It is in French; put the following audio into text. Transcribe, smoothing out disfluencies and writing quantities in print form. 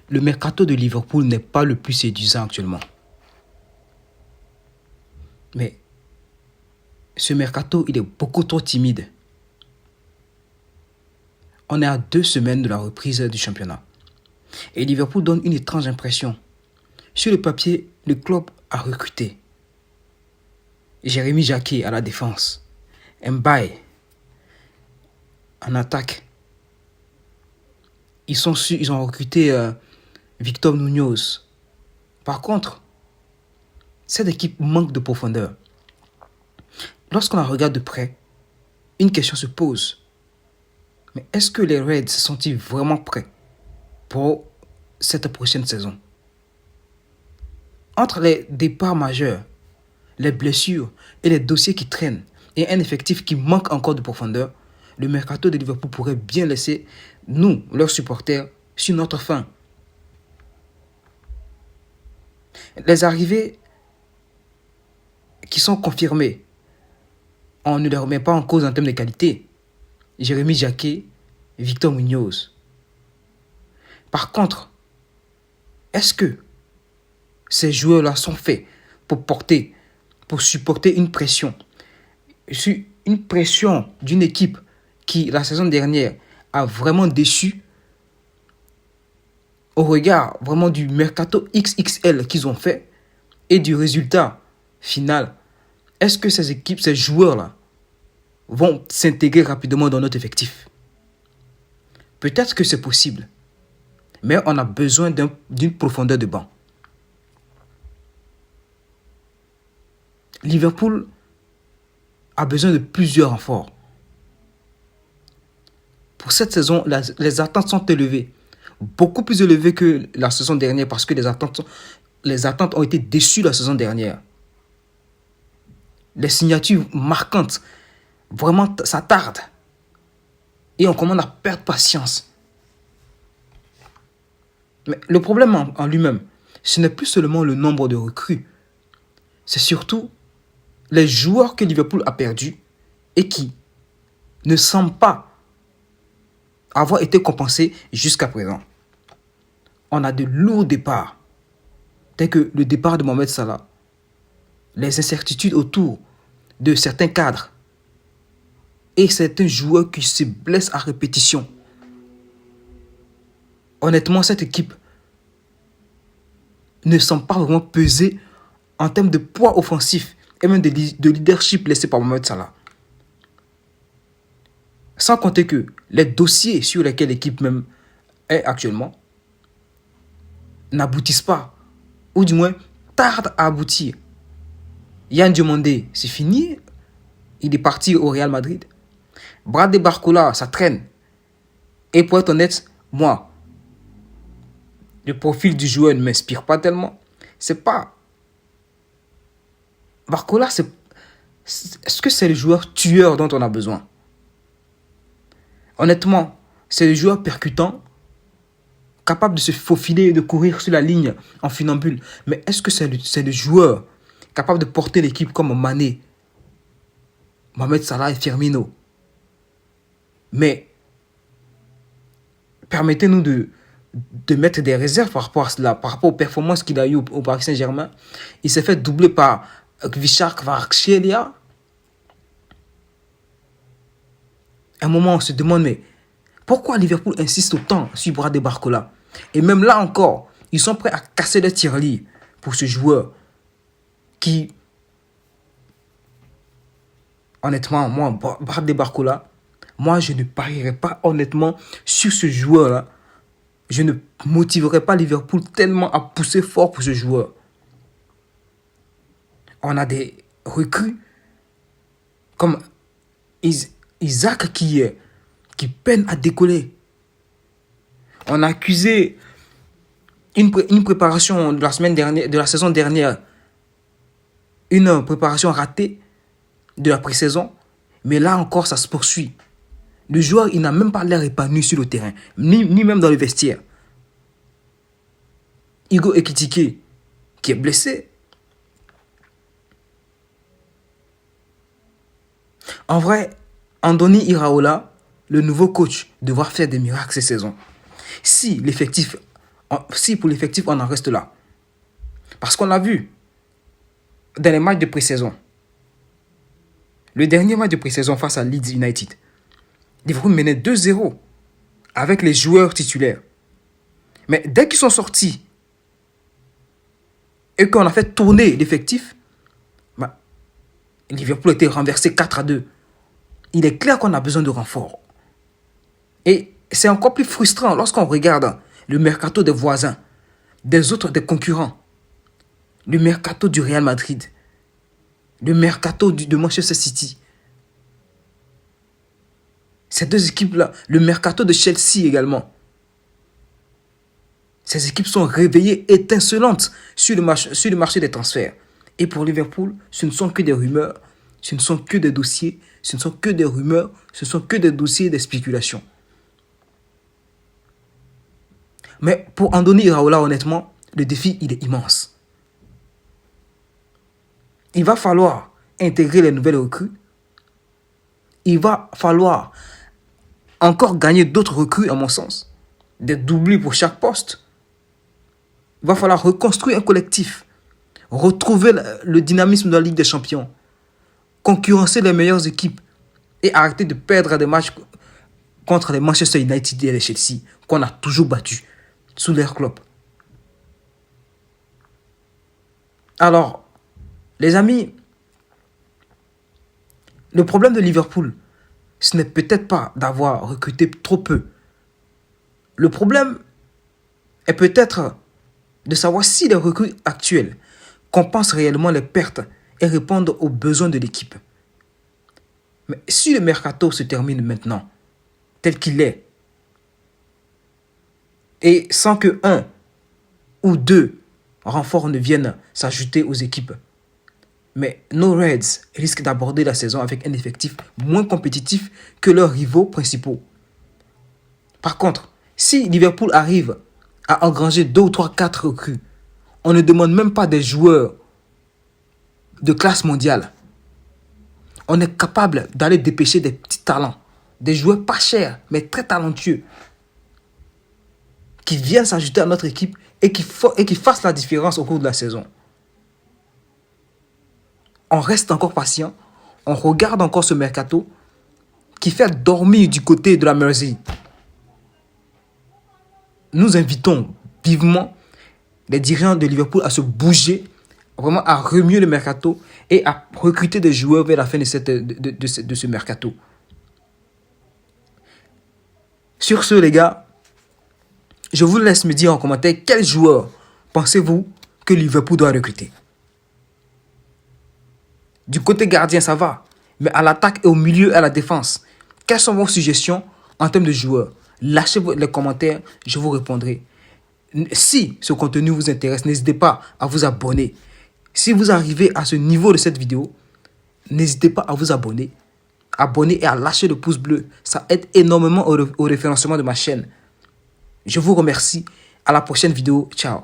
le mercato de Liverpool n'est pas le plus séduisant actuellement. Mais ce mercato, il est beaucoup trop timide. On est à 2 semaines de la reprise du championnat. Et Liverpool donne une étrange impression. Sur le papier, le club a recruté Jérémy Jacquet à la défense, Mbaye en attaque. Ils ont recruté Victor Munoz. Par contre, cette équipe manque de profondeur. Lorsqu'on la regarde de près, une question se pose. Mais est-ce que les Reds sont-ils vraiment prêts pour cette prochaine saison? Entre les départs majeurs, les blessures et les dossiers qui traînent et un effectif qui manque encore de profondeur, le mercato de Liverpool pourrait bien laisser nous, leurs supporters, sur notre faim. Les arrivées qui sont confirmées, on ne les remet pas en cause en termes de qualité. Jérémy Jacquet, Victor Munoz. Par contre, est-ce que ces joueurs-là sont faits pour supporter une pression d'une équipe qui, la saison dernière, a vraiment déçu au regard vraiment du mercato XXL qu'ils ont fait et du résultat final? Est-ce que ces joueurs-là vont s'intégrer rapidement dans notre effectif? Peut-être que c'est possible, mais on a besoin d'une profondeur de banc. Liverpool a besoin de plusieurs renforts. Pour cette saison, les attentes sont élevées. Beaucoup plus élevées que la saison dernière parce que les attentes ont été déçues la saison dernière. Les signatures marquantes, vraiment, ça tarde. Et on commence à perdre patience. Mais le problème en lui-même, ce n'est plus seulement le nombre de recrues. C'est surtout les joueurs que Liverpool a perdus et qui ne semblent pas avoir été compensés jusqu'à présent. On a de lourds départs, tels que le départ de Mohamed Salah, les incertitudes autour de certains cadres et certains joueurs qui se blessent à répétition. Honnêtement, cette équipe ne semble pas vraiment peser en termes de poids offensif et même de leadership laissé par Mohamed Salah. Sans compter que les dossiers sur lesquels l'équipe même est actuellement n'aboutissent pas, ou du moins tardent à aboutir. Yann Diomandé, c'est fini, il est parti au Real Madrid. Bradley Barcola, ça traîne. Et pour être honnête, moi, le profil du joueur ne m'inspire pas tellement. C'est pas... Barcola, est-ce que c'est le joueur tueur dont on a besoin? Honnêtement, c'est le joueur percutant, capable de se faufiler et de courir sur la ligne en funambule. Mais est-ce que c'est le joueur capable de porter l'équipe comme Mané, Mohamed Salah et Firmino? Mais permettez-nous de mettre des réserves par rapport à cela, par rapport aux performances qu'il a eues au Paris Saint-Germain. Il s'est fait doubler par Kvichak Kvaratskhelia. À un moment, on se demande, mais pourquoi Liverpool insiste autant sur Bradley Barcola? Et même là encore, ils sont prêts à casser les tirelires pour ce joueur qui, honnêtement, moi, Bradley Barcola, moi, je ne parierais pas honnêtement sur ce joueur-là. Je ne motiverais pas Liverpool tellement à pousser fort pour ce joueur. On a des recrues comme Isaac qui peine à décoller. On a accusé une préparation de la saison dernière, une préparation ratée de la pré-saison, mais là encore ça se poursuit. Le joueur, il n'a même pas l'air épanoui sur le terrain, ni même dans le vestiaire. Hugo Ekitike, qui est blessé. En vrai, Andoni Iraola, le nouveau coach, devra faire des miracles cette saison. Si l'effectif Si pour l'effectif, on en reste là. Parce qu'on l'a vu dans les matchs de pré-saison. Le dernier match de pré-saison face à Leeds United, Liverpool menait 2-0 avec les joueurs titulaires. Mais dès qu'ils sont sortis et qu'on a fait tourner l'effectif, Liverpool a été renversé 4-2. Il est clair qu'on a besoin de renforts. Et c'est encore plus frustrant lorsqu'on regarde le mercato des voisins, des concurrents, le mercato du Real Madrid, le mercato de Manchester City. Ces deux équipes-là, le mercato de Chelsea également. Ces équipes sont réveillées, étincelantes sur le marché des transferts. Et pour Liverpool, ce ne sont que des rumeurs, ce ne sont que des dossiers, ce ne sont que des rumeurs, ce ne sont que des dossiers et des spéculations. Mais pour Andoni Iraola, honnêtement, le défi, il est immense. Il va falloir intégrer les nouvelles recrues. Il va falloir encore gagner d'autres recrues, à mon sens. Des doublés pour chaque poste. Il va falloir reconstruire un collectif. Retrouver le dynamisme de la Ligue des Champions. Concurrencer les meilleures équipes. Et arrêter de perdre des matchs contre les Manchester United et les Chelsea qu'on a toujours battus sous l'ère Klopp. Alors, les amis, le problème de Liverpool, ce n'est peut-être pas d'avoir recruté trop peu. Le problème est peut-être de savoir si les recrues actuelles compensent réellement les pertes et répondent aux besoins de l'équipe. Mais si le mercato se termine maintenant, tel qu'il est, et sans que un ou deux renforts ne viennent s'ajouter aux équipes, mais nos Reds risquent d'aborder la saison avec un effectif moins compétitif que leurs rivaux principaux. Par contre, si Liverpool arrive à engranger 2 ou 3, 4 recrues, on ne demande même pas des joueurs de classe mondiale. On est capable d'aller dépêcher des petits talents, des joueurs pas chers, mais très talentueux, qui viennent s'ajouter à notre équipe et qui fassent la différence au cours de la saison. On reste encore patient, on regarde encore ce mercato qui fait dormir du côté de la Mersey. Nous invitons vivement les dirigeants de Liverpool à se bouger, vraiment à remuer le mercato et à recruter des joueurs vers la fin de ce mercato. Sur ce, les gars, je vous laisse me dire en commentaire quels joueurs pensez-vous que Liverpool doit recruter. Du côté gardien, ça va. Mais à l'attaque et au milieu et à la défense, quelles sont vos suggestions en termes de joueurs? Lâchez les commentaires, je vous répondrai. Si ce contenu vous intéresse, n'hésitez pas à vous abonner. Si vous arrivez à ce niveau de cette vidéo, n'hésitez pas à vous abonner. Abonner et à lâcher le pouce bleu. Ça aide énormément au référencement de ma chaîne. Je vous remercie. À la prochaine vidéo. Ciao.